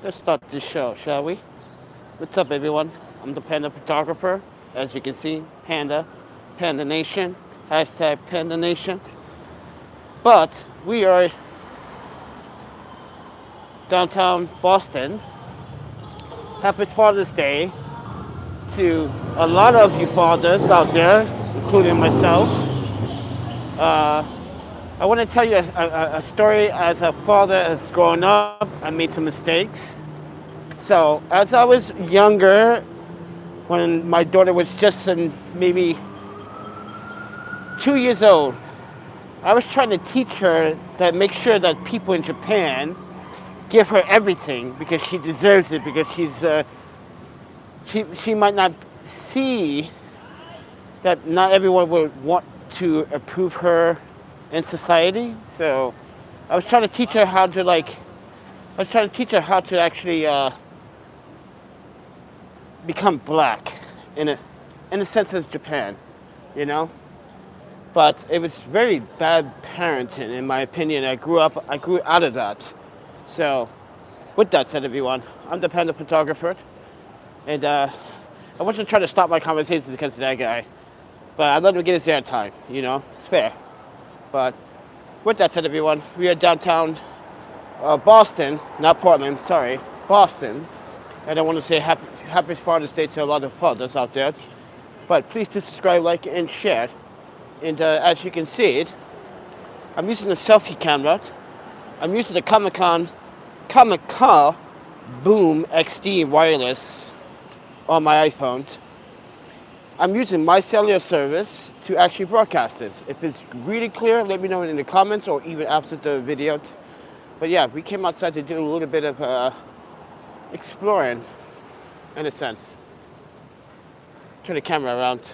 Let's start this show, shall we? What's up, everyone? I'm the Panda Photographer. As you can see, Panda, Panda Nation, hashtag Panda Nation. But we are downtown Boston. Happy Father's Day to a lot of you fathers out there, including myself. Uh, I want to tell you a story as a father as growing up. I made some mistakes. So as I was younger, when my daughter was just maybe 2 years old, I was trying to teach her that make sure that people in Japan give her everything because she deserves it because she might not see that not everyone would want to approve her in society. So I was trying to teach her how to actually become black in a sense of Japan, you know. But it was very bad parenting, in my opinion. I grew out of that. So, with that said, everyone, I'm the Panda Photographer, and I wasn't trying to stop my conversations because of that guy, but I let him get his airtime. You know, it's fair. But with that said, everyone, we are downtown Boston, not Portland. Sorry, Boston, and I want to say happy Father's Day to a lot of fathers out there. But please do subscribe, like, and share. And as you can see, I'm using a selfie camera. I'm using the Comica Boom XD wireless on my iPhone. I'm using my cellular service to actually broadcast this. If it's really clear, let me know in the comments or even after the video. But yeah, we came outside to do a little bit of exploring, in a sense. Turn the camera around.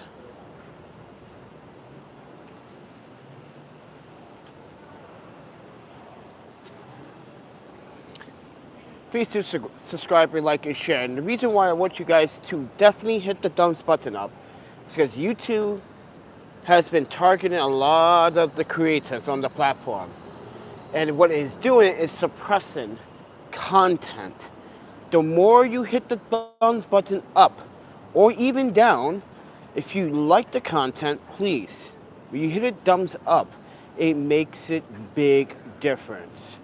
Please do subscribe and like and share. And the reason why I want you guys to definitely hit the thumbs button up is because YouTube has been targeting a lot of the creators on the platform. And what it is doing is suppressing content. The more you hit the thumbs button up or even down, if you like the content, please, when you hit a thumbs up, it makes it big difference.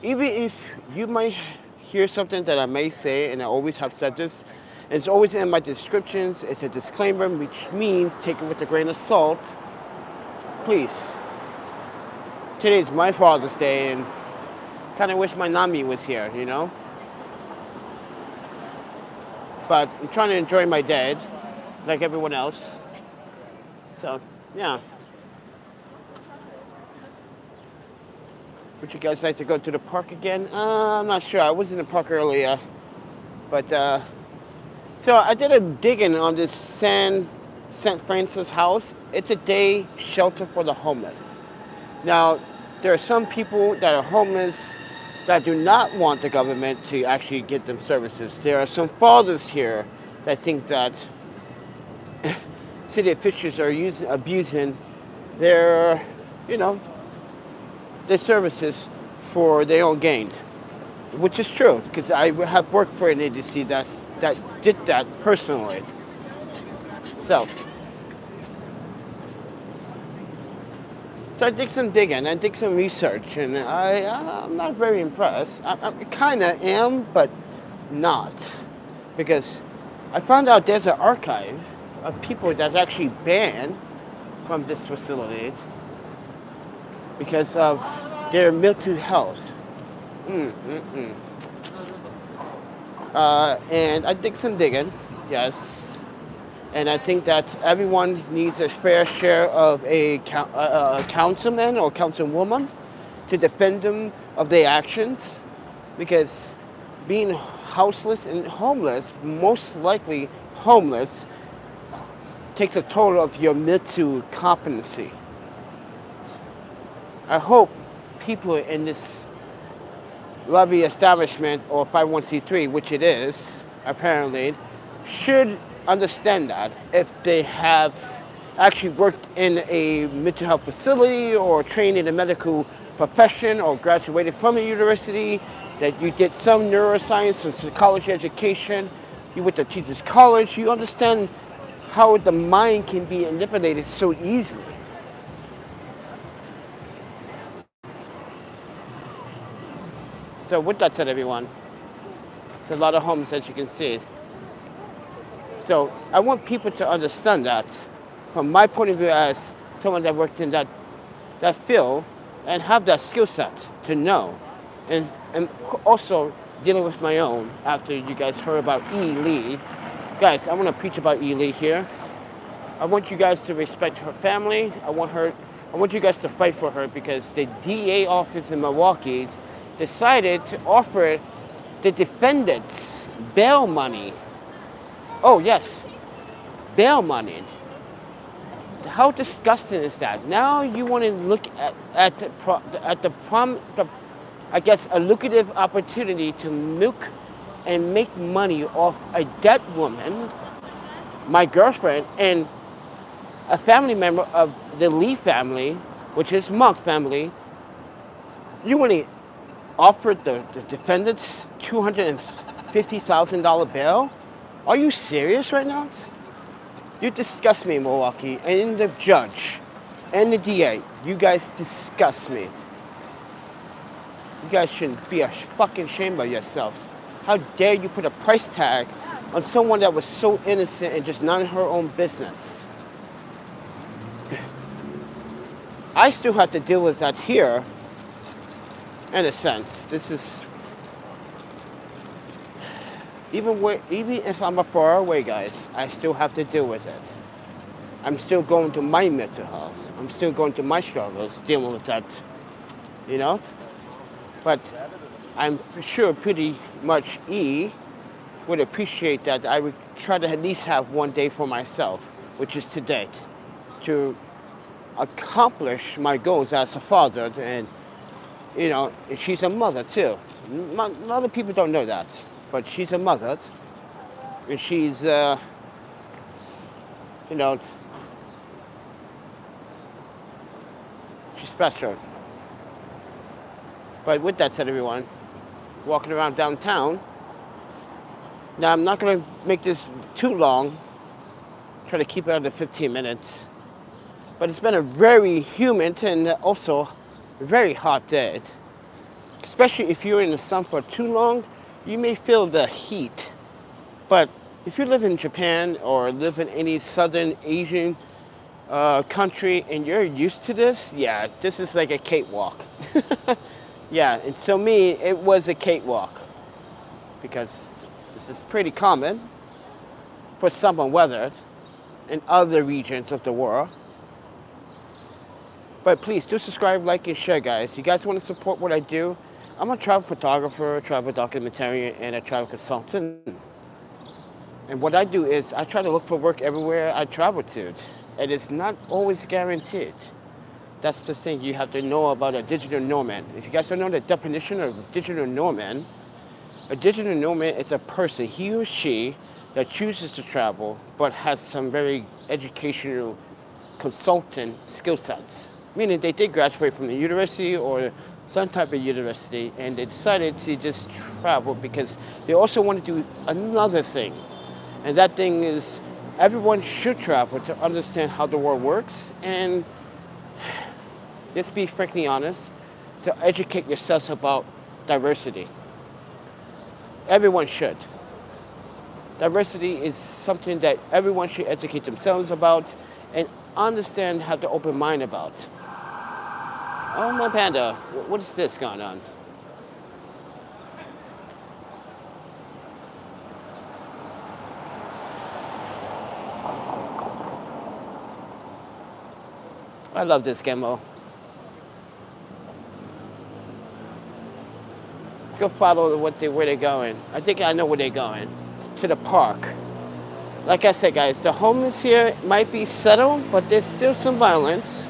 Even if you might hear something that I may say, and I always have said this, it's always in my descriptions, it's a disclaimer, which means take it with a grain of salt. Please. Today is my Father's Day, and kind of wish my NANYI was here, you know? But I'm trying to enjoy my day, like everyone else. So, yeah. Would you guys like to go to the park again? I'm not sure. I was in the park earlier. But, so I did a digging on this St. Francis house. It's a day shelter for the homeless. Now, there are some people that are homeless that do not want the government to actually get them services. There are some fathers here that think that city officials are abusing their, their services for their own gain, which is true, because I have worked for an agency that did that personally. So I did some digging, I did some research, and I'm not very impressed. I kind of am, but not, because I found out there's an archive of people that's actually banned from this facility because of their mental health. And I did some digging, yes. And I think that everyone needs a fair share of a councilman or councilwoman to defend them of their actions. Because being houseless and homeless, most likely homeless, takes a toll of your mental competency. I hope people in this lobby establishment or 501c3, which it is, apparently, should understand that if they have actually worked in a mental health facility or trained in a medical profession or graduated from a university, that you did some neuroscience and psychology education, you went to teachers college, you understand how the mind can be manipulated so easily. So with that said, everyone, it's a lot of homes, as you can see. So I want people to understand that from my point of view as someone that worked in that field and have that skill set to know. And also dealing with my own after you guys heard about E. Lee. Guys, I want to preach about E. Lee here. I want you guys to respect her family. I want you guys to fight for her because the DA office in Milwaukee decided to offer the defendants bail money. Oh yes, bail money. How disgusting is that? Now you want to look at I guess a lucrative opportunity to milk and make money off a dead woman, my girlfriend, and a family member of the Lee family, which is Monk family. You want to offer the defendants $250,000 bail? Are you serious right now? You disgust me, Milwaukee, and the judge, and the DA. You guys disgust me. You guys shouldn't be fucking ashamed of yourselves. How dare you put a price tag on someone that was so innocent and just not in her own business? I still have to deal with that here, in a sense. This is, even if I'm far away, guys, I still have to deal with it. I'm still going to my mental health. I'm still going to my struggles, dealing with that, you know? But I'm sure pretty much E would appreciate that I would try to at least have one day for myself, which is today, to accomplish my goals as a father. And, you know, she's a mother too. A lot of people don't know that, but she's a mother. And she's, you know, she's special. But with that said, everyone, walking around downtown. Now, I'm not going to make this too long. Try to keep it under 15 minutes. But it's been a very humid and also very hot day. Especially if you're in the sun for too long, you may feel the heat. But if you live in Japan or live in any southern Asian country and you're used to this, yeah, this is like a cakewalk. Yeah, and to me, it was a cakewalk because this is pretty common for summer weather in other regions of the world. But please do subscribe, like, and share, guys. You guys want to support what I do? I'm a travel photographer, a travel documentarian, and a travel consultant. And what I do is I try to look for work everywhere I travel to. And it's not always guaranteed. That's the thing you have to know about a digital nomad. If you guys don't know the definition of a digital nomad is a person, he or she, that chooses to travel but has some very educational consultant skill sets. Meaning they did graduate from the university or some type of university and they decided to just travel because they also want to do another thing. And that thing is everyone should travel to understand how the world works and let's be frankly honest, to educate yourselves about diversity. Everyone should. Diversity is something that everyone should educate themselves about and understand, have the open mind about. Oh, my panda, what is this going on? I love this gimmo. Let's go follow where they're going. I think I know where they're going. To the park. Like I said, guys, the homeless here might be settled, but there's still some violence.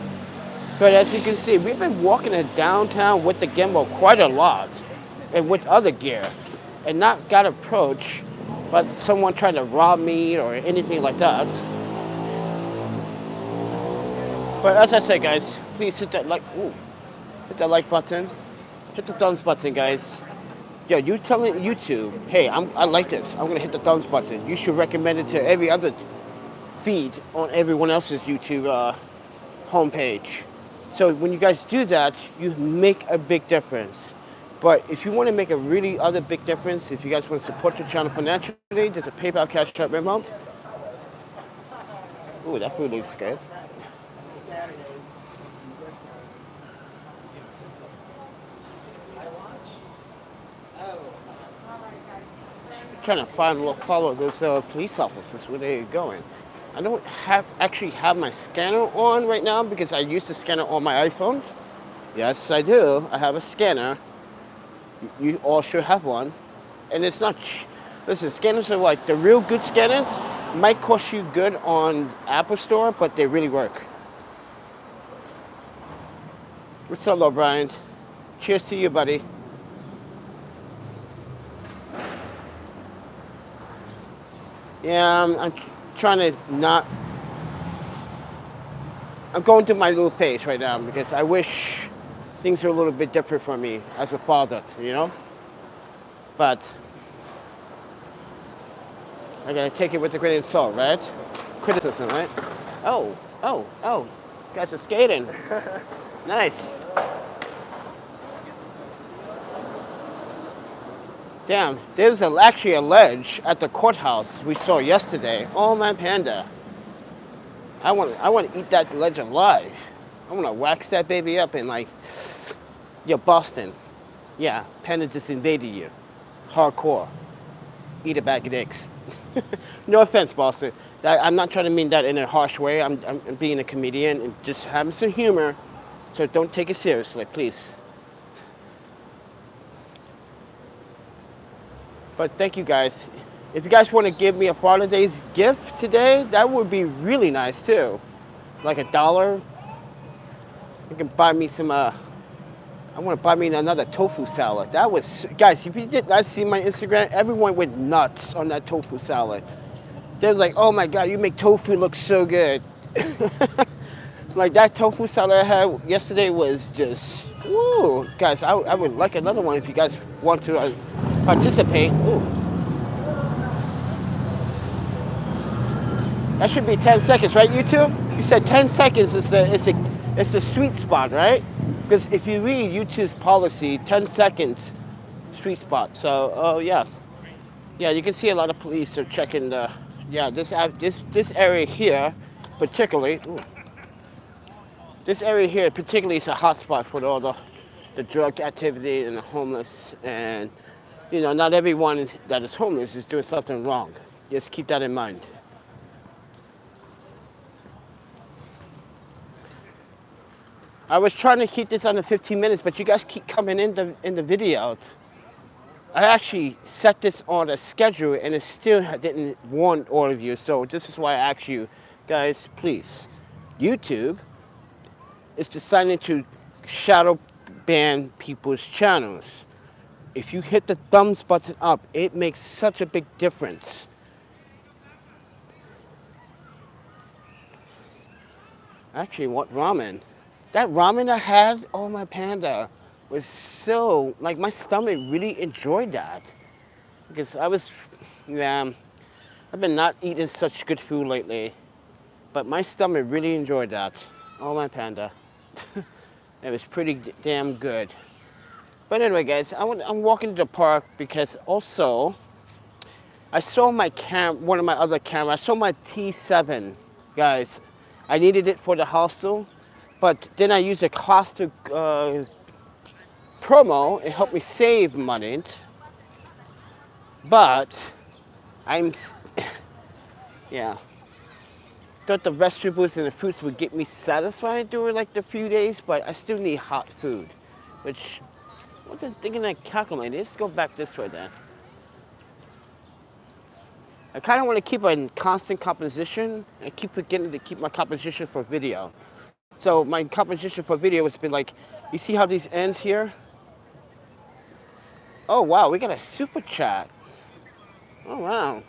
But as you can see, we've been walking in downtown with the gimbal quite a lot and with other gear and not got approached by someone trying to rob me or anything like that. But as I said, guys, please hit that like button. Hit the thumbs button, guys. Yo, you telling YouTube, hey, I like this. I'm gonna hit the thumbs button. You should recommend it to every other feed on everyone else's YouTube homepage. So when you guys do that, you make a big difference. But if you want to make a really other big difference, if you guys want to support the channel financially, there's a PayPal, Cash App, Venmo. Ooh, that food looks good. Trying to follow those police officers where they're going. I don't actually have my scanner on right now because I use the scanner on my iPhone. Yes, I do. I have a scanner. You all should have one. And it's not, listen, scanners are like, the real good scanners might cost you good on Apple Store, but they really work. What's up, Brian? Cheers to you, buddy. Yeah, I'm trying to not. I'm going through my little phase right now because I wish things were a little bit different for me as a father, you know? But I gotta take it with a grain of salt, right? Criticism, right? Oh, you guys are skating. Nice. Damn, there's actually a ledge at the courthouse we saw yesterday. Oh my panda. I want to eat that ledge alive. I want to wax that baby up and like, yo, Boston. Yeah, panda just invaded you. Hardcore. Eat a bag of dicks. No offense, Boston. I'm not trying to mean that in a harsh way. I'm being a comedian and just having some humor. So don't take it seriously, please. But thank you guys. If you guys want to give me a Father's Day gift today, that would be really nice too. Like $1. You can buy me some, I want to buy me another tofu salad. That was, guys, if you did not see my Instagram, everyone went nuts on that tofu salad. They was like, oh my God, you make tofu look so good. Like that tofu salad I had yesterday was just, woo. Guys, I would like another one if you guys want to participate. Ooh. That should be 10 seconds, right, YouTube? You said 10 seconds is the sweet spot, right? Because if you read YouTube's policy, 10 seconds, sweet spot. So, oh yeah. Yeah, you can see a lot of police are checking the, yeah, this area here, particularly, ooh, this area here particularly is a hot spot for all the drug activity and the homeless. And, you know, not everyone that is homeless is doing something wrong. Just keep that in mind. I was trying to keep this under 15 minutes, but you guys keep coming in the video. I actually set this on a schedule and it still didn't warn all of you. So this is why I ask you guys, please. YouTube is deciding to shadow ban people's channels. If you hit the thumbs button up, it makes such a big difference. Actually, what ramen? That ramen I had, oh my panda, was so, like my stomach really enjoyed that. Because I was, yeah, I've been not eating such good food lately. But my stomach really enjoyed that. Oh my panda. It was pretty damn good. But anyway guys, I'm walking to the park because also, I saw my one of my other cameras, I saw my T7, guys. I needed it for the hostel. But then I used a Costa promo. It helped me save money. But yeah. Thought the vegetables and the fruits would get me satisfied during like the few days, but I still need hot food, which I wasn't thinking I calculated. Let's go back this way then. I kind of want to keep a constant composition and keep forgetting to keep my composition for video. So my composition for video has been like, you see how these ends here? Oh wow, we got a super chat. Oh wow.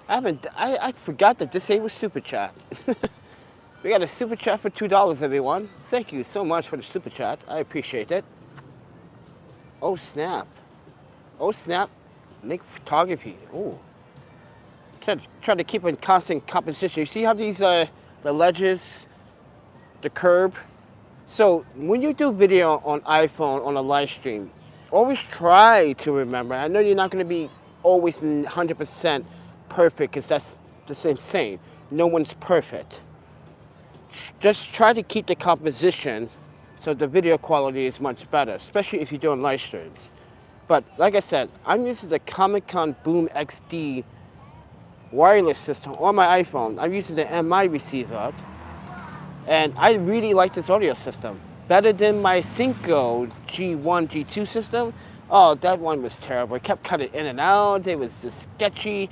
I forgot to disable super chat. We got a super chat for $2, everyone. Thank you so much for the super chat. I appreciate it. Oh snap. Oh snap, make photography. Oh, try to keep in constant composition. You see how these the ledges, the curb. So when you do video on iPhone on a live stream, always try to remember. I know you're not going to be always 100% perfect because that's the insane. No one's perfect. Just try to keep the composition so the video quality is much better, especially if you're doing live streams. But like I said, I'm using the Comica Boom XD wireless system on my iPhone. I'm using the NANYI receiver, and I really like this audio system. Better than my Cinco G1, G2 system. Oh, that one was terrible. It kept cutting in and out. It was just sketchy.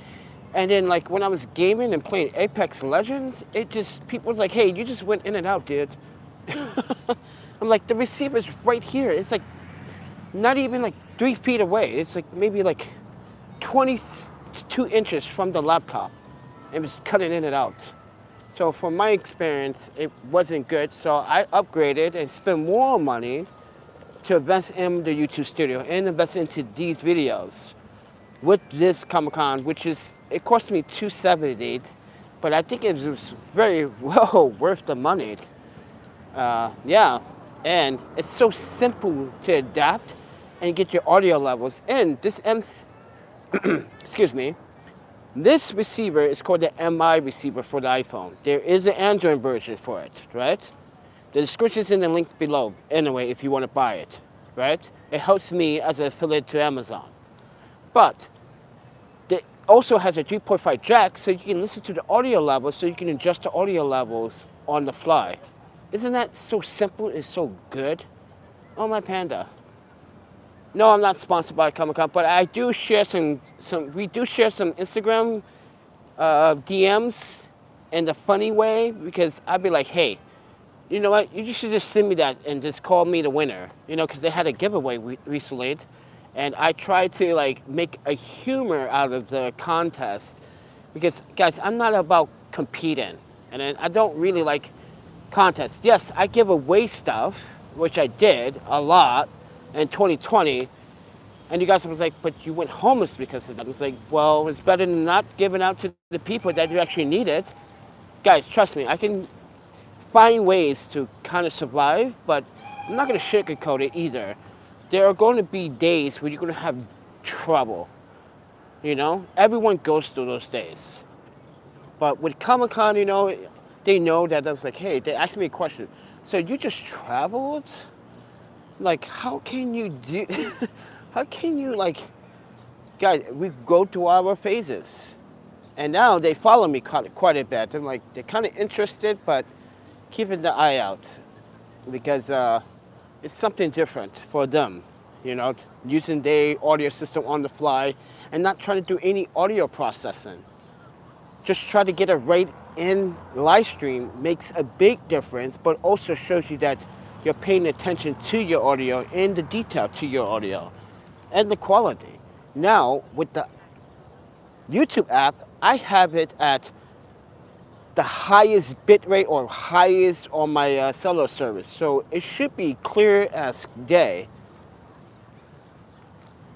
And then like when I was gaming and playing Apex Legends, it just, people was like, hey, you just went in and out, dude. I'm like, the receiver's right here. It's like not even like 3 feet away. It's like maybe like 22 inches from the laptop. It was cutting in and out. So from my experience, it wasn't good. So I upgraded and spent more money to invest in the YouTube studio and invest into these videos with this Comica, which is, it cost me $270, but I think it was very well worth the money. Yeah, and it's so simple to adapt and get your audio levels. And this excuse me, this receiver is called the NANYI receiver for the iPhone. There is an Android version for it, right? The description's in the link below, anyway, if you want to buy it, right? It helps me as an affiliate to Amazon. But it also has a 3.5 jack, so you can listen to the audio levels, so you can adjust the audio levels on the fly. Isn't that so simple and so good? Oh, my panda. No, I'm not sponsored by Comica, but I do share we do share some Instagram DMs in the funny way, because I'd be like, hey, you know what, you should just send me that and just call me the winner, you know, because they had a giveaway recently, and I tried to like make a humor out of the contest, because guys, I'm not about competing, and I don't really like contests. Yes, I give away stuff, which I did a lot in 2020, and you guys was like, but you went homeless because of that. I was like, well, it's better than not giving out to the people that you actually need it. Guys, trust me, I can find ways to kind of survive, but I'm not going to sugarcoat it either. There are going to be days where you're going to have trouble, you know? Everyone goes through those days. But with Comic-Con, you know, they know that I was like, hey, they asked me a question. So you just traveled? Like, how can you do, how can you like, guys, we go through our phases. And now they follow me quite a bit. I'm like, they're kind of interested, but keeping the eye out, because it's something different for them, you know, using their audio system on the fly and not trying to do any audio processing. Just try to get it right in live stream makes a big difference, but also shows you that you're paying attention to your audio and the detail to your audio and the quality. Now, with the YouTube app, I have it at the highest bit rate or highest on my cellular service. So it should be clear as day.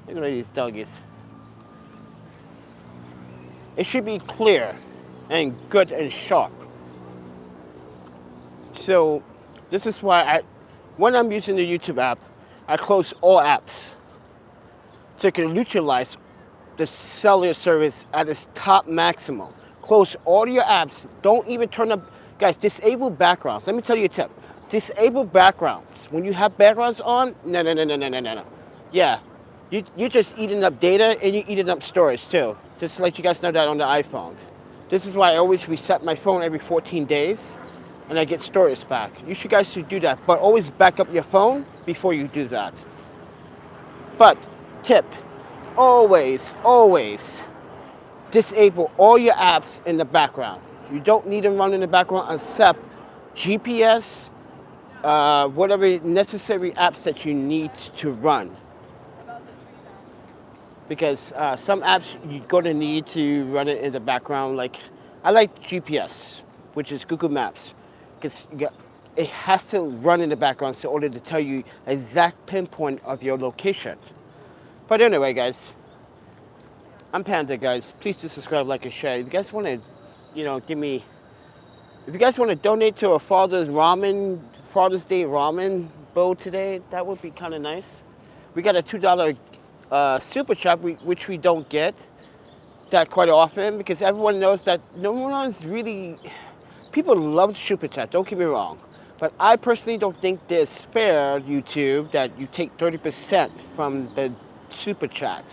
Look at these doggies. It should be clear and good and sharp. So this is why when I'm using the YouTube app, I close all apps so it can utilize the cellular service at its top maximum. Close all your apps. Don't even turn up, guys, disable backgrounds. Let me tell you a tip. Disable backgrounds. When you have backgrounds on, no. Yeah, you're just eating up data and you're eating up storage too. Just to let you guys know that on the iPhone. This is why I always reset my phone every 14 days and I get storage back. You guys should do that, but always back up your phone before you do that. But tip, always disable all your apps in the background. You don't need them running in the background except GPS, whatever necessary apps that you need to run. Because some apps you're gonna need to run it in the background. Like, I like GPS, which is Google Maps, because it has to run in the background in order to tell you exact pinpoint of your location. But anyway, guys, I'm Panda, guys. Please do subscribe, like, and share. If you guys want to, give me, if you guys want to donate to a Father's Day ramen bowl today, that would be kind of nice. We got a $2 super chat, which we don't get that quite often because everyone knows that no one's really, people love super chat, don't get me wrong. But I personally don't think it's fair, YouTube, that you take 30% from the super chat.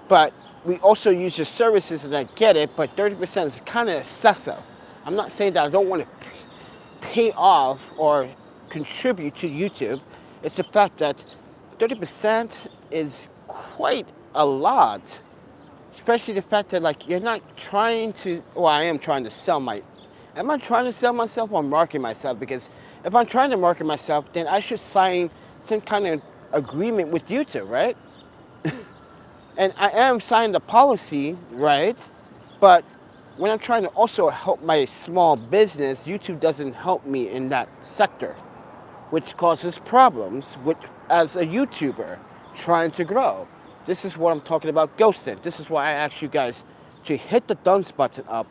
But we also use your services and I get it, but 30% is kind of excessive. I'm not saying that I don't want to pay off or contribute to YouTube. It's the fact that 30% is quite a lot. Especially the fact that like you're not trying to, well, I am trying to sell am I trying to sell myself or market myself? Because if I'm trying to market myself, then I should sign some kind of agreement with YouTube, right? And I am signing the policy, right? But when I'm trying to also help my small business, YouTube doesn't help me in that sector, which causes problems as a YouTuber trying to grow. This is what I'm talking about ghosting. This is why I ask you guys to hit the thumbs button up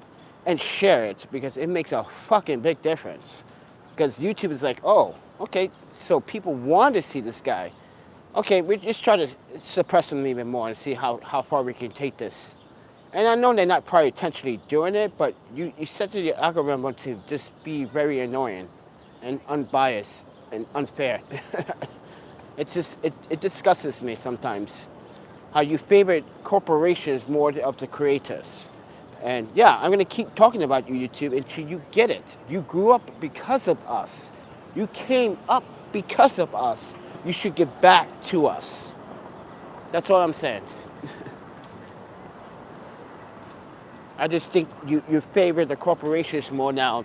and share it because it makes a fucking big difference. Because YouTube is like, oh, okay, so people want to see this guy. Okay, we just try to suppress them even more and see how far we can take this. And I know they're not probably intentionally doing it, but you set your algorithm to just be very annoying and unbiased and unfair. It disgusts me sometimes how you favorite corporations more of the creators. And yeah, I'm gonna keep talking about you, YouTube, until you get it. You grew up because of us. You came up because of us. You should give back to us. That's all I'm saying. I just think you favor the corporations more now.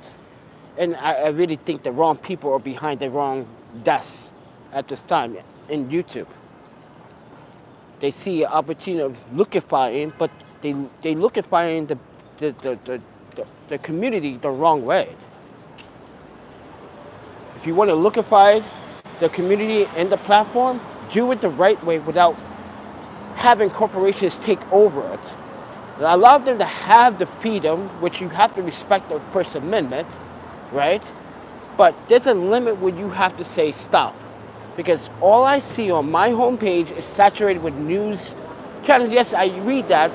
And I really think the wrong people are behind the wrong desks at this time in YouTube. They see an opportunity of lookifying, but they lookifying the community the wrong way. If you want to lookify the community and the platform, do it the right way without having corporations take over it. Allow them to have the freedom, which you have to respect the First Amendment, right? But there's a limit where you have to say stop. Because all I see on my homepage is saturated with news channels. Yes, I read that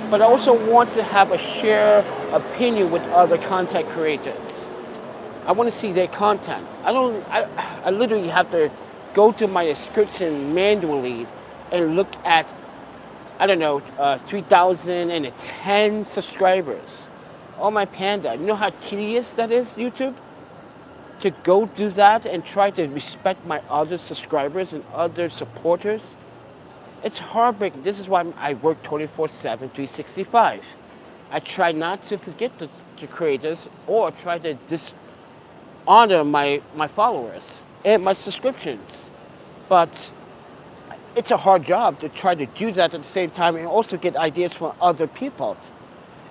but I also want to have a shared opinion with other content creators. I want to see their content. I literally have to go to my description manually and look at, 3,010 subscribers. Oh my Panda, you know how tedious that is, YouTube? To go do that and try to respect my other subscribers and other supporters. It's heartbreaking. This is why I work 24/7, 365. I try not to forget the creators or try to dishonor my followers and my subscriptions. But it's a hard job to try to do that at the same time and also get ideas from other people.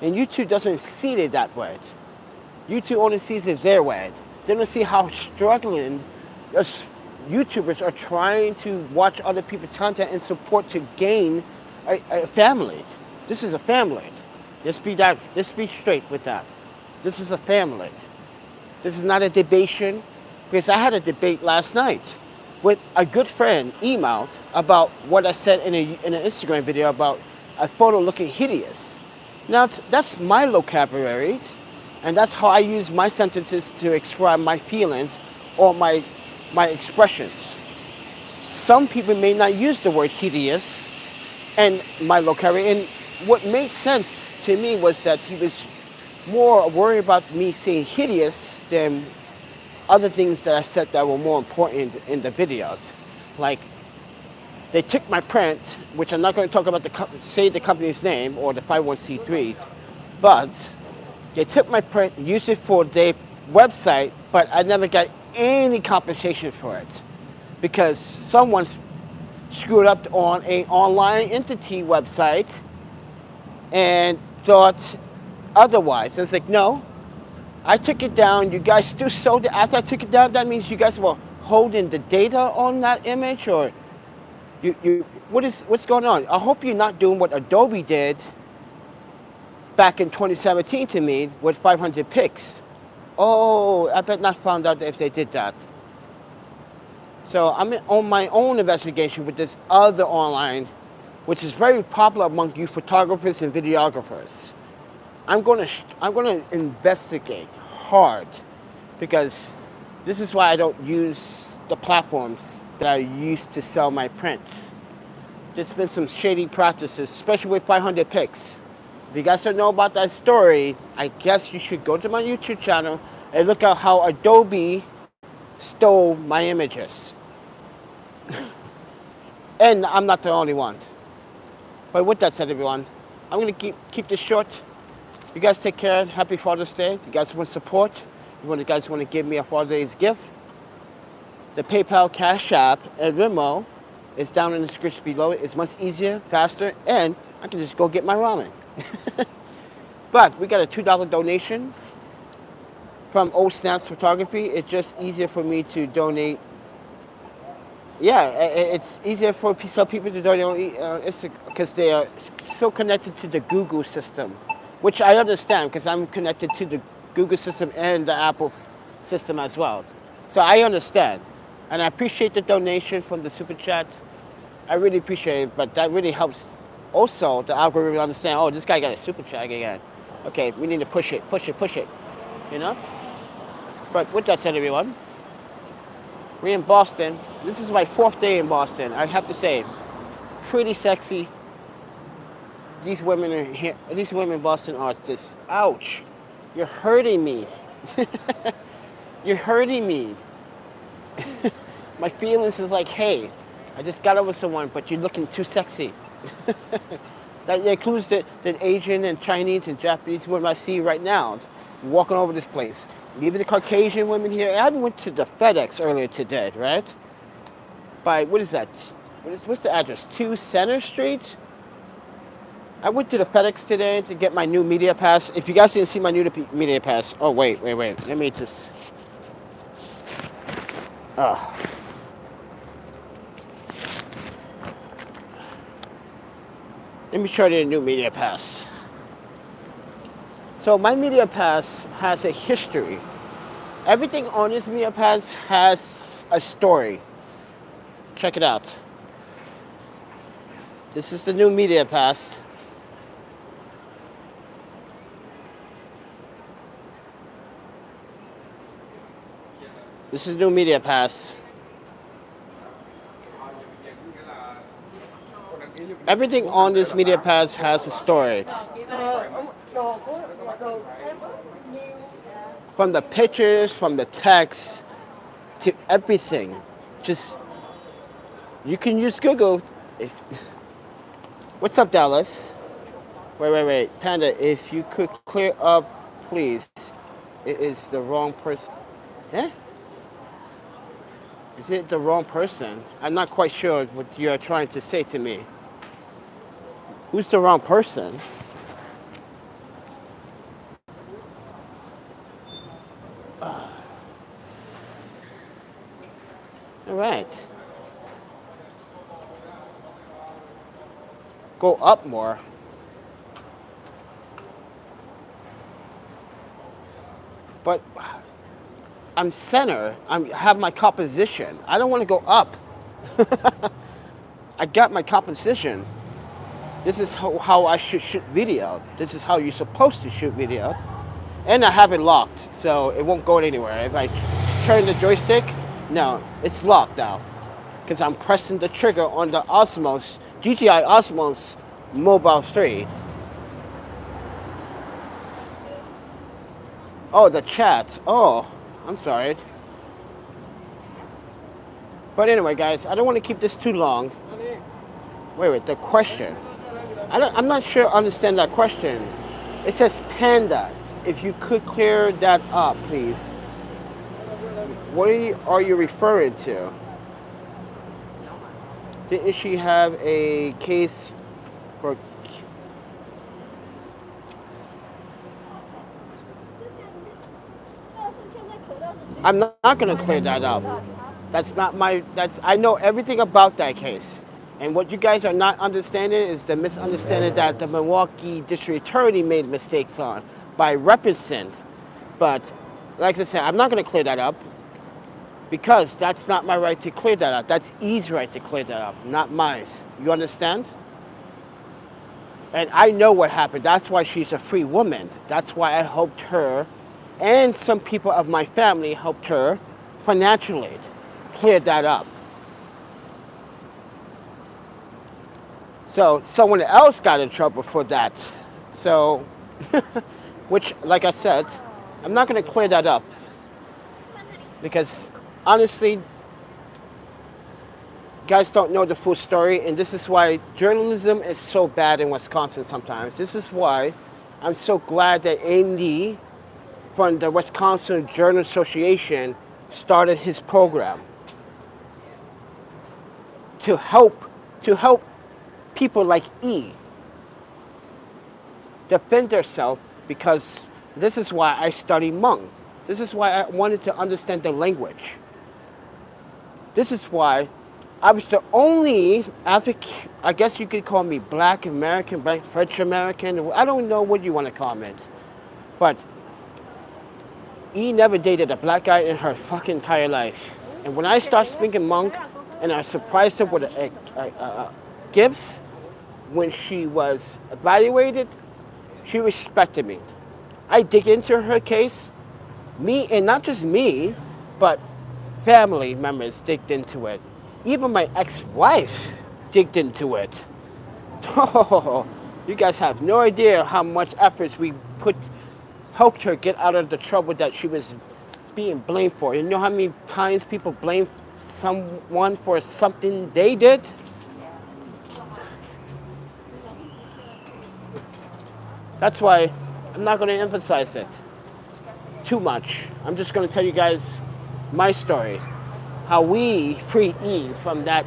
And YouTube doesn't see it that way. YouTube only sees it their way. They don't see how struggling us YouTubers are trying to watch other people's content and support to gain a family. This is a family. Let's be straight with that. This is a family. This is not a debation. Because I had a debate last night with a good friend, emailed about what I said in an Instagram video about a photo looking hideous. Now, that's my vocabulary, and that's how I use my sentences to express my feelings or my expressions. Some people may not use the word hideous and my vocabulary, and what made sense to me was that he was more worried about me saying hideous than other things that I said that were more important in the video. Like, they took my print, which I'm not going to talk about say the company's name or the 501c3, but they took my print, used it for their website, but I never got any compensation for it because someone screwed up on an online entity website and thought otherwise. It's like, no, I took it down. You guys still sold it after I took it down. That means you guys were holding the data on that image, or what's going on? I hope you're not doing what Adobe did back in 2017 to me with 500 pics. Oh, I bet not found out if they did that. So I'm on my own investigation with this other online, which is very popular among you photographers and videographers. I'm gonna investigate hard, because this is why I don't use the platforms that I used to sell my prints. There's been some shady practices, especially with 500 pics. If you guys don't know about that story, I guess you should go to my YouTube channel and look at how Adobe stole my images. And I'm not the only one. But with that said, everyone, I'm gonna keep this short. You guys take care. Happy Father's Day. If you guys want support, you guys want to give me a Father's Day's gift, the PayPal, Cash App, and Venmo is down in the description below. It's much easier, faster, and I can just go get my ramen. But we got a $2 donation from Old Snaps Photography. It's just easier for me to donate. Yeah, it's easier for some people to donate because they are so connected to the Google system, which I understand because I'm connected to the Google system and the Apple system as well. So I understand. And I appreciate the donation from the Super Chat. I really appreciate it, but that really helps also the algorithm understand, oh, this guy got a Super Chat again. Okay, we need to push it, you know? But with that said, everyone, we're in Boston. This is my 4th day in Boston. I have to say, pretty sexy. These women are here. These women in Boston are just, ouch. You're hurting me. You're hurting me. My feelings is like, hey, I just got over someone, but you're looking too sexy. That includes the Asian and Chinese and Japanese women I see right now walking over this place. Even the Caucasian women here. I went to the FedEx earlier today, right? By, what is that? What's the address? 2 Center Street? I went to the FedEx today to get my new media pass. If you guys didn't see my new media pass, oh wait. Let me just. Let me show you the new media pass. So my media pass has a history. Everything on this media pass has a story. Check it out. This is the new media pass. This is the new media pass. Everything on this media pass has a story. From the pictures, from the text, to everything. Just, you can use Google. What's up, Dallas? Wait. Panda, if you could clear up, please. It is the wrong person. Eh? Is it the wrong person? I'm not quite sure what you're trying to say to me. Who's the wrong person? All right. Go up more. But I'm center. I have my composition. I don't want to go up. I got my composition. This is how I should shoot video. This is how you're supposed to shoot video. And I have it locked, so it won't go anywhere. If I turn the joystick, no, it's locked now. Because I'm pressing the trigger on the Osmos, DJI Osmos Mobile 3. Oh, the chat. Oh, I'm sorry. But anyway, guys, I don't want to keep this too long. Wait, the question. I'm not sure I understand that question. It says Panda. If you could clear that up, please. What are you referring to? Didn't she have a case for... I'm not going to clear that up. That's not my... I know everything about that case. And what you guys are not understanding is the misunderstanding that the Milwaukee District Attorney made mistakes on by representing. But like I said, I'm not going to clear that up because that's not my right to clear that up. That's E's right to clear that up, not mine. You understand? And I know what happened. That's why she's a free woman. That's why I helped her, and some people of my family helped her financially clear that up. So someone else got in trouble for that. So, which, like I said, I'm not going to clear that up because honestly, guys don't know the full story, and this is why journalism is so bad in Wisconsin sometimes. This is why I'm so glad that Andy from the Wisconsin Journal Association started his program to help people like E defend themselves, because this is why I study Hmong. This is why I wanted to understand the language. This is why I was the only advocate, I guess you could call me Black American, Black French American, I don't know what you want to call it. But E never dated a black guy in her fucking entire life. And when I start speaking Hmong and I surprised her with gifts, when she was evaluated, she respected me. I dig into her case, me, and not just me, but family members digged into it. Even my ex-wife digged into it. Oh, you guys have no idea how much efforts we helped her get out of the trouble that she was being blamed for. You know how many times people blame someone for something they did? That's why I'm not going to emphasize it too much. I'm just going to tell you guys my story. How we free E from that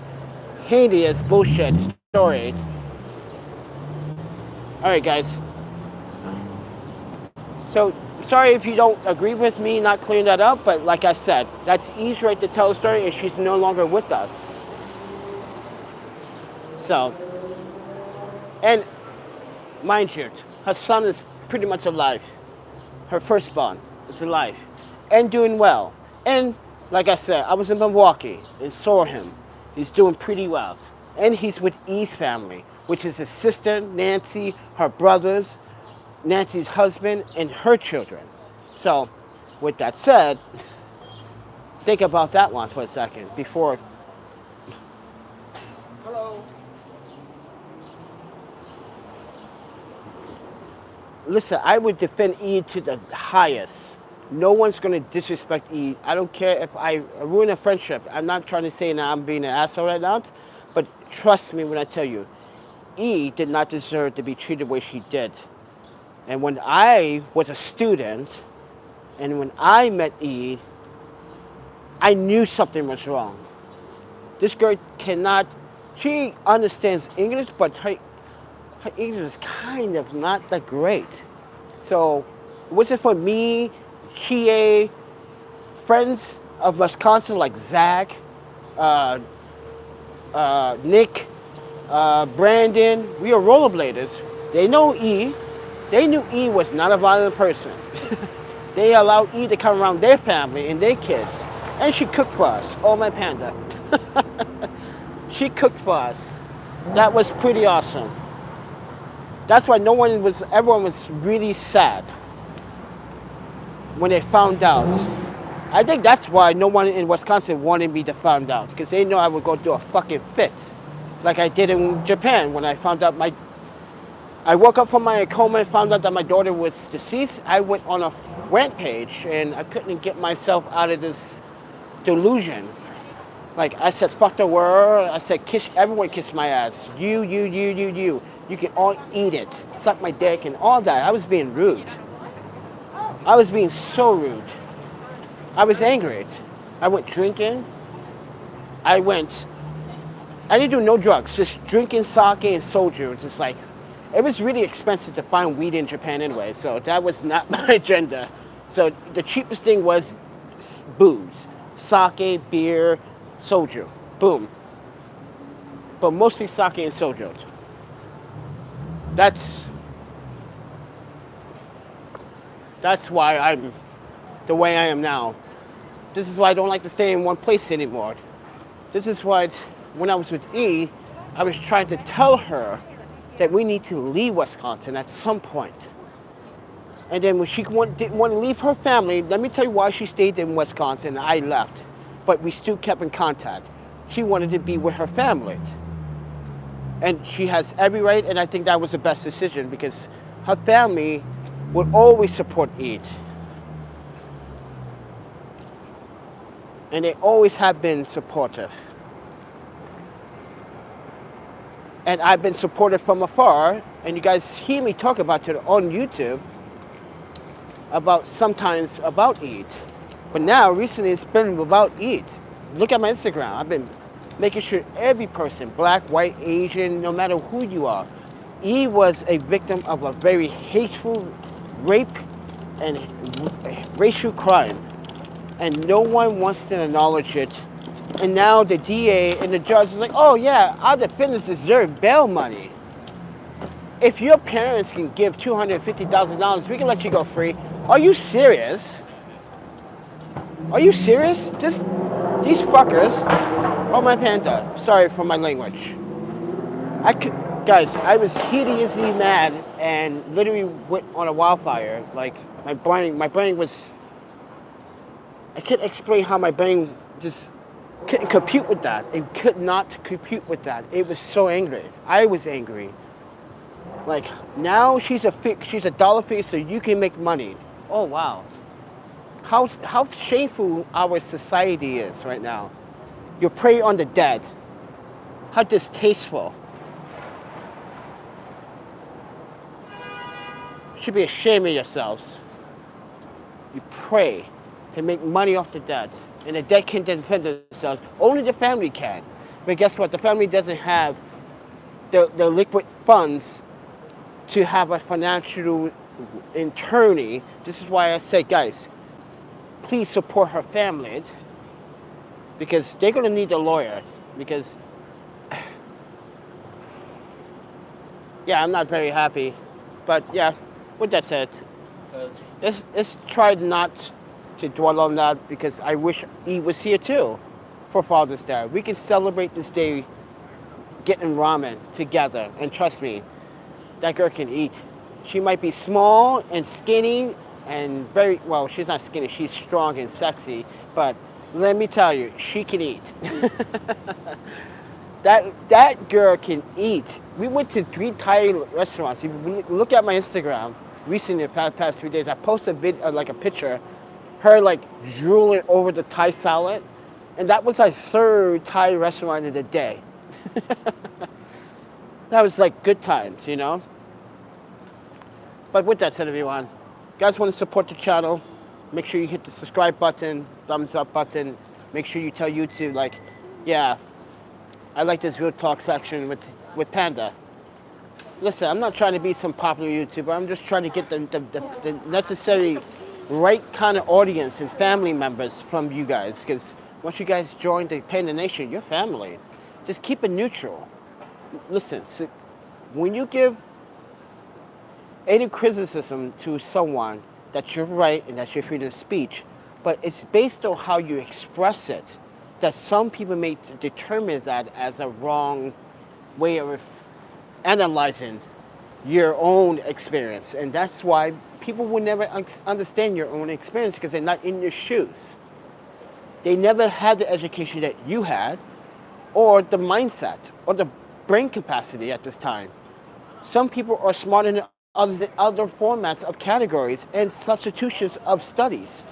hideous bullshit story. Alright guys. So, sorry if you don't agree with me not clearing that up, but like I said, that's E's right to tell a story, and she's no longer with us. So, and mind you, her son is pretty much alive. Her firstborn is alive and doing well. And like I said, I was in Milwaukee and saw him. He's doing pretty well. And he's with E's family, which is his sister, Nancy, her brothers, Nancy's husband, and her children. So, with that said, think about that one for a second before. Hello. Listen, I would defend E to the highest. No one's going to disrespect E. I don't care if I ruin a friendship. I'm not trying to say that I'm being an asshole right now, but trust me when I tell you, E did not deserve to be treated the way she did. And when I was a student, and when I met E, I knew something was wrong. This girl she understands English, but her English is kind of not that great. So, was it for me, Chie, friends of Wisconsin like Zach, Nick, Brandon, we are rollerbladers. They know E. They knew E was not a violent person. They allowed E to come around their family and their kids. And she cooked for us. Oh, my panda. She cooked for us. That was pretty awesome. That's why everyone was really sad when they found out. I think that's why no one in Wisconsin wanted me to find out, because they know I would go do a fucking fit, like I did in Japan when I found out I woke up from my coma and found out that my daughter was deceased. I went on a rampage and I couldn't get myself out of this delusion. Like I said, fuck the world. I said, everyone kiss my ass. You. You can all eat it. Suck my dick and all that. I was being rude. I was being so rude. I was angry. I went drinking. I didn't do no drugs, just drinking sake and soju. Just like, it was really expensive to find weed in Japan anyway, so that was not my agenda. So the cheapest thing was booze. Sake, beer, soju. Boom. but mostly sake and soju. That's why I'm the way I am now. This is why I don't like to stay in one place anymore. This is why when I was with E, I was trying to tell her that we need to leave Wisconsin at some point. And then when she didn't want to leave her family, let me tell you why she stayed in Wisconsin and I left. But we still kept in contact. She wanted to be with her family. And she has every right, and I think that was the best decision because her family would always support Eid. And they always have been supportive. And I've been supportive from afar, and you guys hear me talk about it on YouTube sometimes about Eid. But now, recently, it's been about Eid. Look at my Instagram. I've been making sure every person, black, white, Asian, no matter who you are, Eid was a victim of a very hateful rape and racial crime. And no one wants to acknowledge it. And now the DA and the judge is like, oh yeah, our defendants deserve bail money. If your parents can give $250,000, we can let you go free. Are you serious? Are you serious? These fuckers, oh my panda, sorry for my language. Guys, I was hideously mad and literally went on a wildfire. Like my brain was, I can't explain how my brain just couldn't compute with that. It could not compute with that. It was so angry. I was angry. Like now she's a dollar fee so you can make money. Oh wow. How shameful our society is right now. You prey on the dead. How distasteful. You should be ashamed of yourselves. You pray to make money off the dead. And the dead can defend themselves. Only the family can. But guess what? The family doesn't have the liquid funds to have a financial attorney. This is why I say, guys, please support her family because they're going to need a lawyer because, yeah, I'm not very happy. But yeah, with that said, let's try not to dwell on that because I wish he was here too for Father's Day. We can celebrate this day getting ramen together. And trust me, that girl can eat. She might be small and skinny and very, well, she's not skinny, she's strong and sexy, but let me tell you, she can eat. That girl can eat. We went to 3 Thai restaurants. If you look at my Instagram recently, the past 3 days, I posted a picture, her like drooling over the Thai salad, and that was our 3rd Thai restaurant of the day. That was like good times, you know? But with that said, everyone, you guys want to support the channel, make sure you hit the subscribe button, thumbs up button. Make sure you tell YouTube, like, yeah, I like this real talk section with Panda. Listen, I'm not trying to be some popular YouTuber. I'm just trying to get the necessary right kind of audience and family members from you guys. Because once you guys join the Panda Nation, you're family. Just keep it neutral. Listen, so when you give any criticism to someone, that's your right and that's your freedom of speech, but it's based on how you express it, that some people may determine that as a wrong way of analyzing your own experience. And that's why people will never understand your own experience because they're not in your shoes. They never had the education that you had or the mindset or the brain capacity at this time. Some people are smarter than others in other formats of categories and substitutions of studies.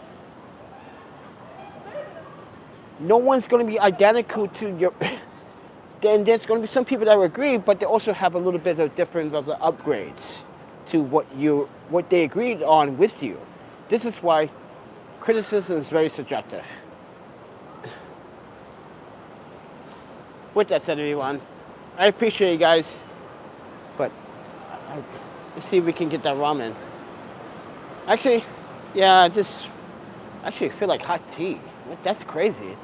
No one's going to be identical to your... Then there's going to be some people that will agree, but they also have a little bit of different of the upgrades to what they agreed on with you. This is why criticism is very subjective. With that said, everyone, I appreciate you guys, but let's see if we can get that ramen. Actually, yeah, I feel like hot tea. That's crazy.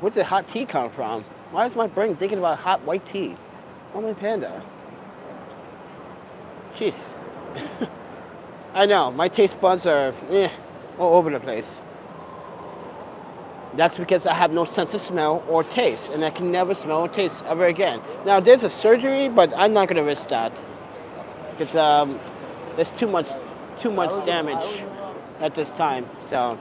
Where's the hot tea come from? Why is my brain thinking about hot white tea? Oh, my panda. Jeez. I know, my taste buds are all over the place. That's because I have no sense of smell or taste, and I can never smell or taste ever again. Now, there's a surgery, but I'm not going to risk that. Because there's too much damage at this time. So,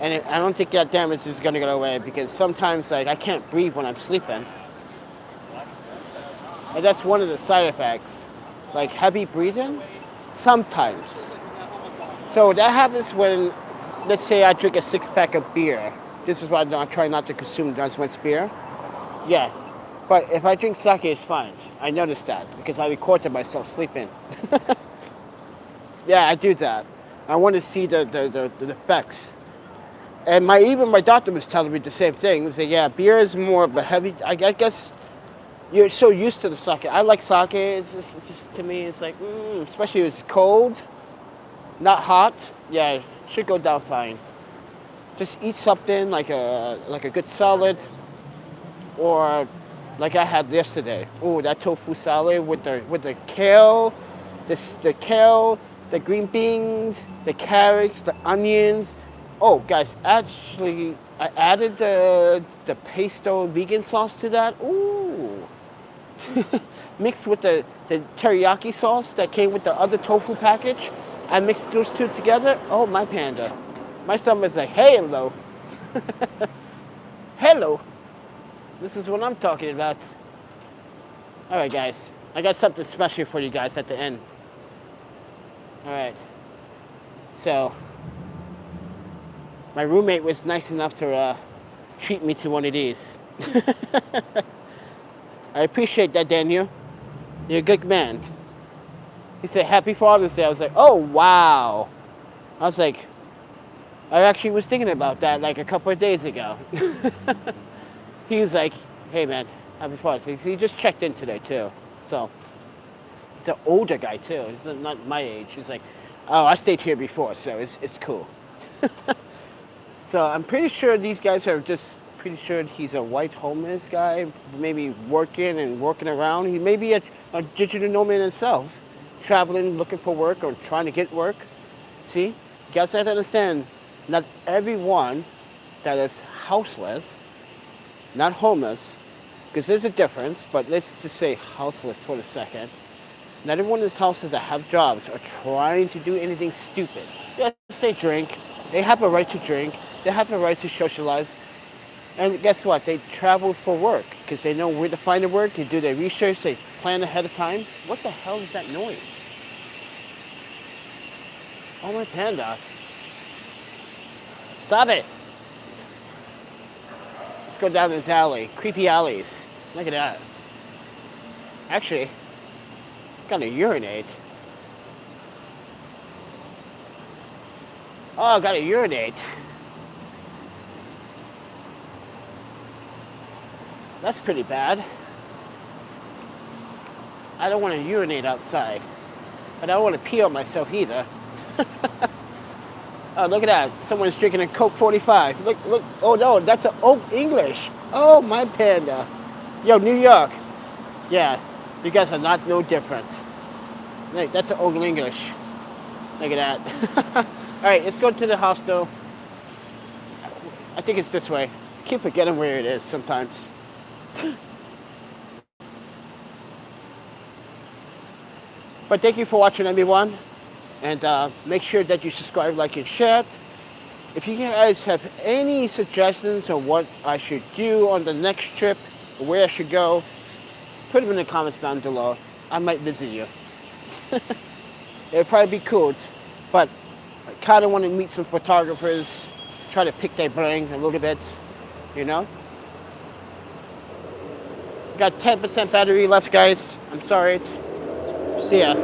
and I don't think that damage is going to go away, because sometimes like I can't breathe when I'm sleeping. And that's one of the side effects. Like heavy breathing, sometimes. So that happens when, let's say I drink a 6-pack of beer. This is why I try not to consume that much beer. Yeah, but if I drink sake, it's fine. I noticed that because I recorded myself sleeping. Yeah, I do that. I want to see the effects. And even my doctor was telling me the same thing. He said, yeah, beer is more of a heavy, I guess you're so used to the sake. I like sake. It's just to me, it's like, especially if it's cold, not hot. Yeah, it should go down fine. Just eat something like a good salad, or like I had yesterday. Oh, that tofu salad with the kale, the green beans, the carrots, the onions. Oh, guys, actually, I added the pesto vegan sauce to that. Ooh. Mixed with the teriyaki sauce that came with the other tofu package. I mixed those two together. Oh, my panda. My stomach is like, hello. Hello. This is what I'm talking about. All right, guys. I got something special for you guys at the end. All right. So, my roommate was nice enough to treat me to one of these. I appreciate that, Daniel. You're a good man. He said, Happy Father's Day. I was like, oh, wow. I was like, I actually was thinking about that like a couple of days ago. He was like, hey, man, Happy Father's Day. He just checked in today, too. So, he's an older guy, too. He's not my age. He's like, oh, I stayed here before, so it's cool. So, I'm pretty sure these guys are just pretty sure he's a white homeless guy, maybe working around. He may be a digital nomad himself, traveling, looking for work or trying to get work. See, you guys have to understand, not everyone that is houseless, not homeless, because there's a difference, but let's just say houseless for a second. Not everyone in this houseless that have jobs are trying to do anything stupid. Yes, they drink. They have a right to drink. They have a right to socialize. And guess what? They travel for work because they know where to find the work. They do their research. They plan ahead of time. What the hell is that noise? Oh, my panda. Stop it. Let's go down this alley. Creepy alleys. Look at that. Actually, gotta urinate. Oh, I gotta urinate. That's pretty bad. I don't want to urinate outside, but I don't want to pee on myself either. Oh, look at that. Someone's drinking a Coke 45. Look. Oh, no, that's an Old English. Oh, my panda. Yo, New York. Yeah, you guys are not no different. Like, that's an Old English. Look at that. All right, let's go to the hostel. I think it's this way. I keep forgetting where it is sometimes. But thank you for watching, everyone, and make sure that you subscribe, like, and share. If you guys have any suggestions on what I should do on the next trip, or where I should go, put them in the comments down below. I might visit you. It'd probably be cool, but I kind of want to meet some photographers, try to pick their brain a little bit, you know. Got 10% battery left, guys. I'm sorry. See ya.